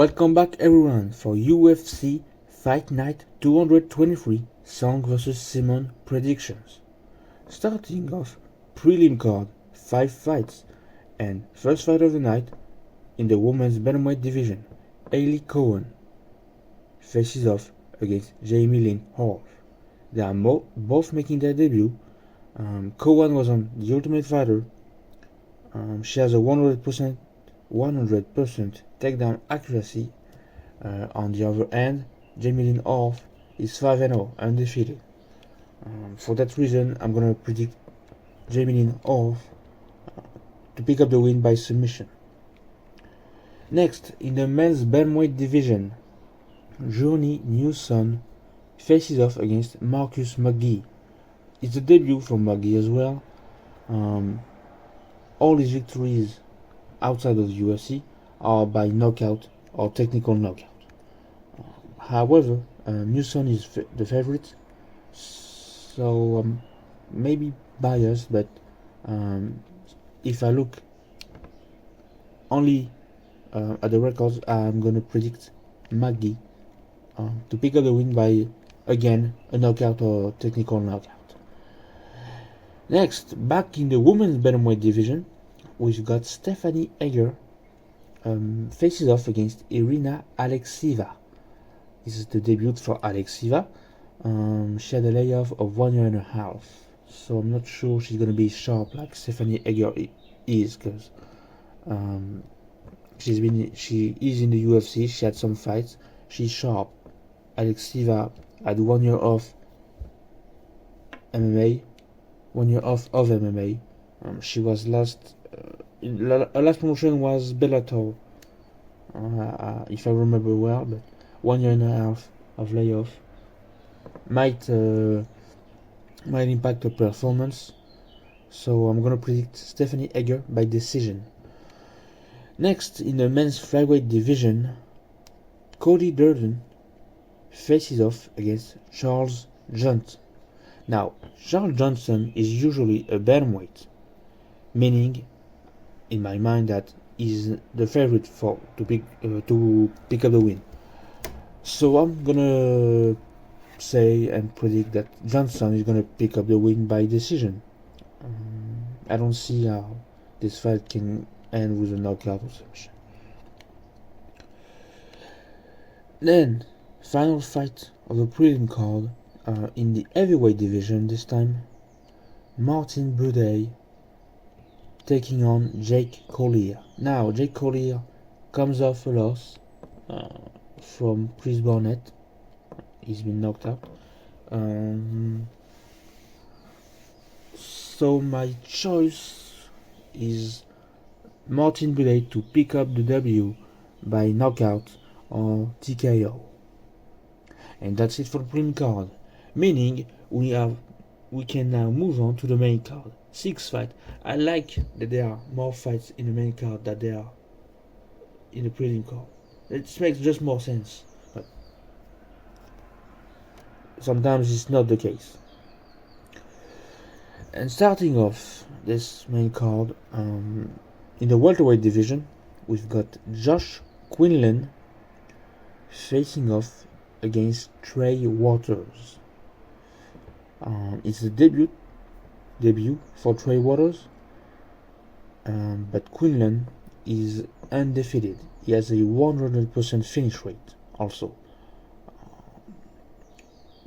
Welcome back everyone for UFC Fight Night 223 Song vs Simon predictions. Starting off, prelim card, 5 fights, and first fight of the night in the women's bantamweight division, Hailey Cowan faces off against Jamie Lynn Hall. They are both making their debut. Cowan was on The Ultimate Fighter. She has a 100% takedown accuracy. On the other hand, Jamie Lynn Hall is 5-0, undefeated. For that reason, I'm gonna predict Jamie Lynn Hall to pick up the win by submission. Next, in the men's bantamweight division, Johnny Newson faces off against Marcus McGee. It's a debut for McGee as well. All his victories outside of the UFC are by knockout or technical knockout. However, Newson is the favorite, so maybe biased, but if I look only at the records, I'm gonna predict McGee to pick up the win by, again, a knockout or technical knockout. Next, back in the women's bantamweight division, we've got Stephanie Egger faces off against Irina Alekseeva. This is the debut for Alekseeva. She had a layoff of 1 year and a half, so I'm not sure she's gonna be sharp like Stephanie Egger is, because she is in the UFC. She had some fights. She's sharp. Alekseeva had 1 year off MMA. 1 year off of MMA. She was last. Her last promotion was Bellator, if I remember well. But 1 year and a half of layoff might impact her performance. So I'm gonna predict Stephanie Egger by decision. Next, in the men's flyweight division, Cody Durden faces off against Charles Johnson. Now, Charles Johnson is usually a bantamweight, meaning, in my mind, that he's the favorite to pick up the win. So I'm gonna say and predict that Johnson is gonna pick up the win by decision. I don't see how this fight can end with a knockout or submission. Then, final fight of the prelim card, in the heavyweight division this time, Martin Buday taking on Jake Collier. Now, Jake Collier comes off a loss from Chris Barnett. He's been knocked out. So my choice is Martin Buday to pick up the W by knockout or TKO. And that's it for the prelim card. Meaning we can now move on to the main card. 6 fights. I like that there are more fights in the main card than there are in the prelim card. It makes just more sense. But sometimes it's not the case. And starting off this main card, in the welterweight division, we've got Josh Quinlan facing off against Trey Waters. It's the debut for Trey Waters, but Quinlan is undefeated. He has a 100% finish rate also.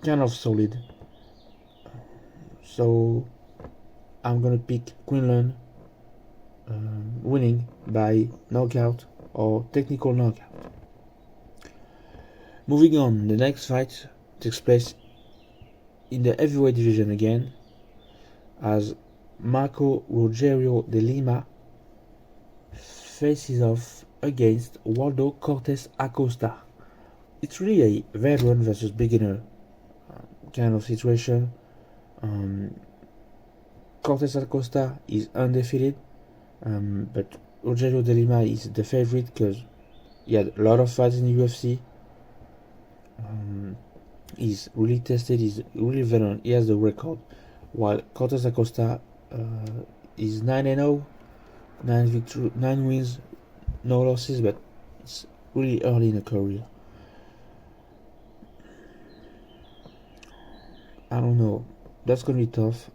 Kind of solid. So I'm gonna pick Quinlan winning by knockout or technical knockout. Moving on, the next fight takes place in the heavyweight division again, as Marco Rogerio de Lima faces off against Waldo Cortes Acosta. It's really a veteran versus beginner kind of situation. Cortes Acosta is undefeated, but Rogerio de Lima is the favorite because he had a lot of fights in the UFC. He's really tested, he's really veteran, he has the record, while Cortes Acosta is 9-0, 9 wins, no losses, but it's really early in her career. I don't know. That's gonna be tough.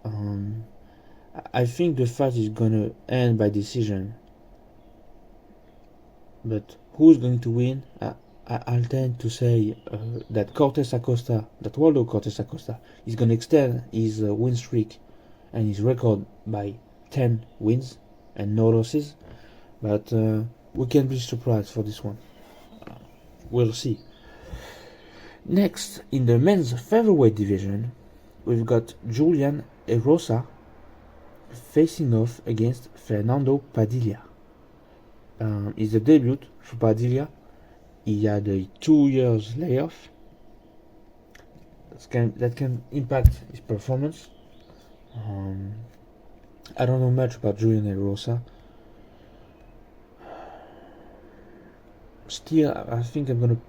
I think the fight is gonna end by decision. But who's going to win? I'll tend to say that Waldo Cortes Acosta, is going to extend his win streak and his record by 10 wins and no losses. But we can be surprised for this one. We'll see. Next, in the men's featherweight division, we've got Julian Erosa facing off against Fernando Padilla. It's a debut for Padilla. He had a 2 years layoff. That can impact his performance. I don't know much about Julian Erosa. Still, I think Julian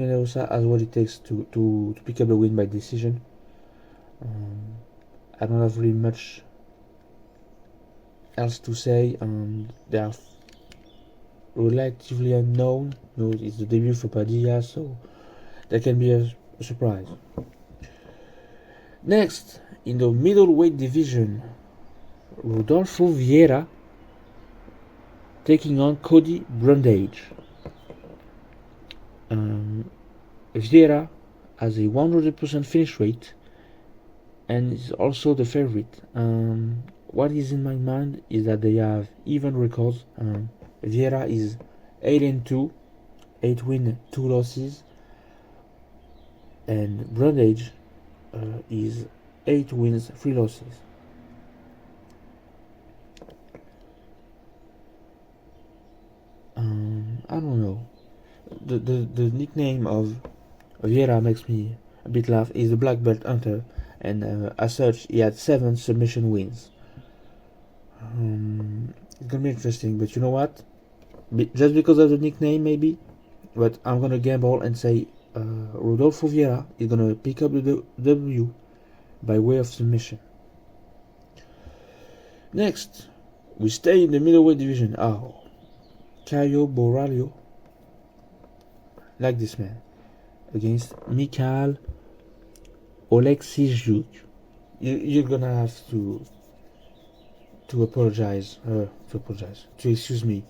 Erosa has what it takes to pick up a win by decision. I don't have really much else to say. They are relatively unknown. It's the debut for Padilla, so that can be a surprise. Next, in the middleweight division, Rodolfo Vieira taking on Cody Brundage. Vieira has a 100% finish rate and is also the favorite. What is in my mind is that they have even records. Vieira is 8-2, 8 wins, 2 losses, and Brundage is 8 wins, 3 losses. I don't know. The nickname of Vieira makes me a bit laugh. He's the black belt hunter, and as such, he had 7 submission wins. It's gonna be interesting, but you know what? Just because of the nickname, maybe. But I'm gonna gamble and say Rodolfo Vieira is gonna pick up the W by way of submission. Next, we stay in the middleweight division. Caio Borralho, like this man, against Mikhail Oleksiejczuk. You're gonna have to excuse me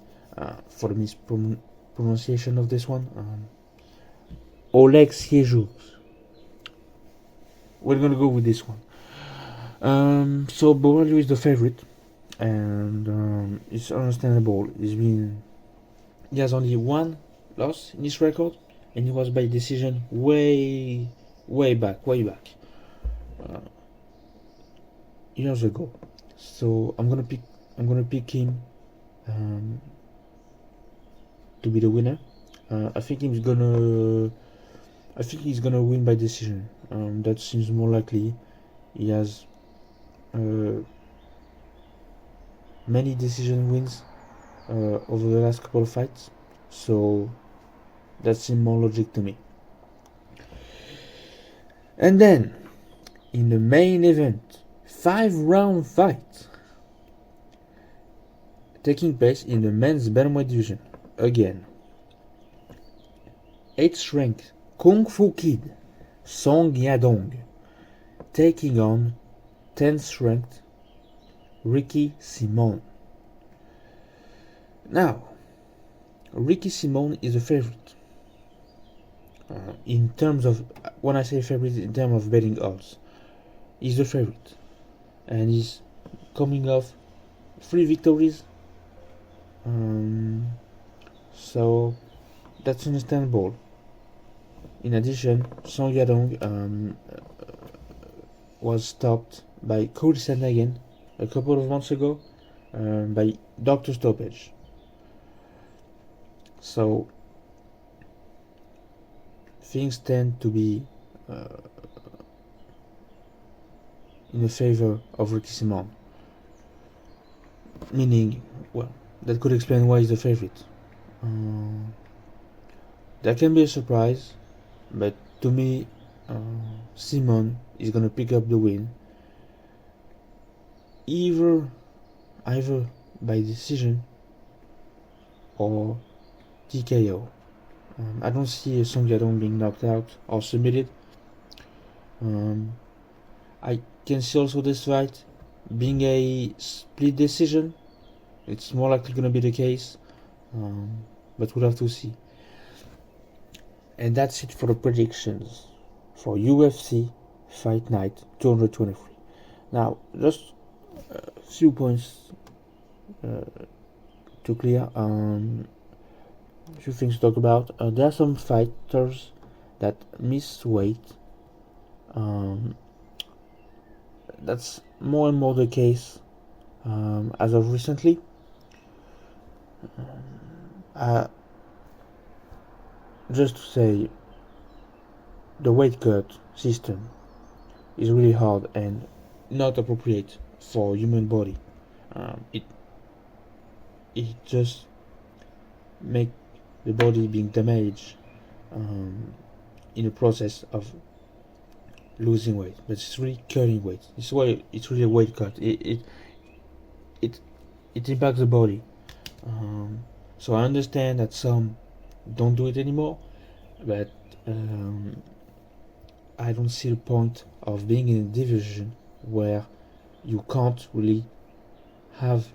for the mispronunciation of this one. Oleksiejczuk. We're gonna go with this one. So Borralho is the favorite, and it's understandable. He has only 1 loss in his record, and he was by decision way back years ago. So I'm gonna pick him to be the winner. I think he's gonna win by decision. That seems more likely. He has many decision wins over the last couple of fights, so that seems more logic to me. And then, in the main event, 5-round fight taking place in the men's bantamweight division. Again, 8th ranked Kung Fu Kid Song Yadong taking on 10th ranked Ricky Simon. Now, Ricky Simon is a favorite. In terms of, when I say favorite, in terms of betting odds, he's the favorite, and he's coming off 3 victories. So that's understandable. In addition, Song Yadong was stopped by Cody Sandhagen a couple of months ago by doctor stoppage. So things tend to be in the favor of Ricky Simon. Meaning, well, that could explain why he's the favorite. That can be a surprise, but to me, Simon is gonna pick up the win, either by decision or TKO. I don't see Song Yadong being knocked out or submitted. I can see also this fight being a split decision. It's more likely going to be the case, but we'll have to see. And that's it for the predictions for UFC Fight Night 223. Now, just a few points to clear. A few things to talk about. There are some fighters that miss weight. That's more and more the case as of recently. Just to say, the weight cut system is really hard and not appropriate for human body. It just make the body being damaged in the process of losing weight, but it's really cutting weight. It's why it's really a weight cut. It impacts the body. So I understand that some don't do it anymore, but I don't see the point of being in a division where you can't really have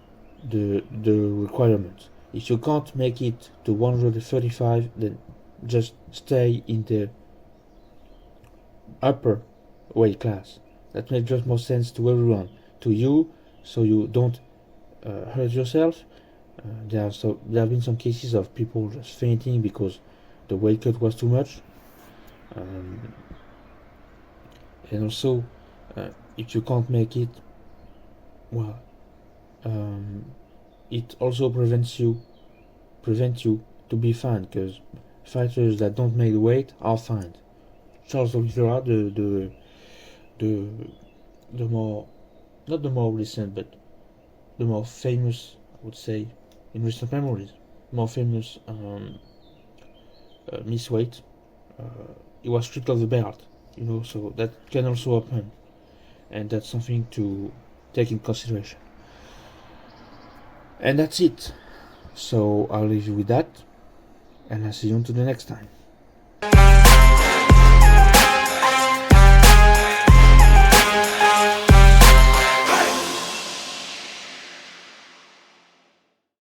the requirements. If you can't make it to 135, then just stay in the upper weight class. That makes just more sense to everyone, to you, so you don't hurt yourself. There have been some cases of people just fainting because the weight cut was too much, and also if you can't make it, well, it also prevents you to be fined, because fighters that don't make the weight are fined. Charles Oliveira, the more, not the more recent, but the more famous, I would say, in recent memories, more famous miss weight. He was stripped of the belt, so that can also happen, and that's something to take in consideration. And that's it. So I'll leave you with that, and I'll see you until the next time.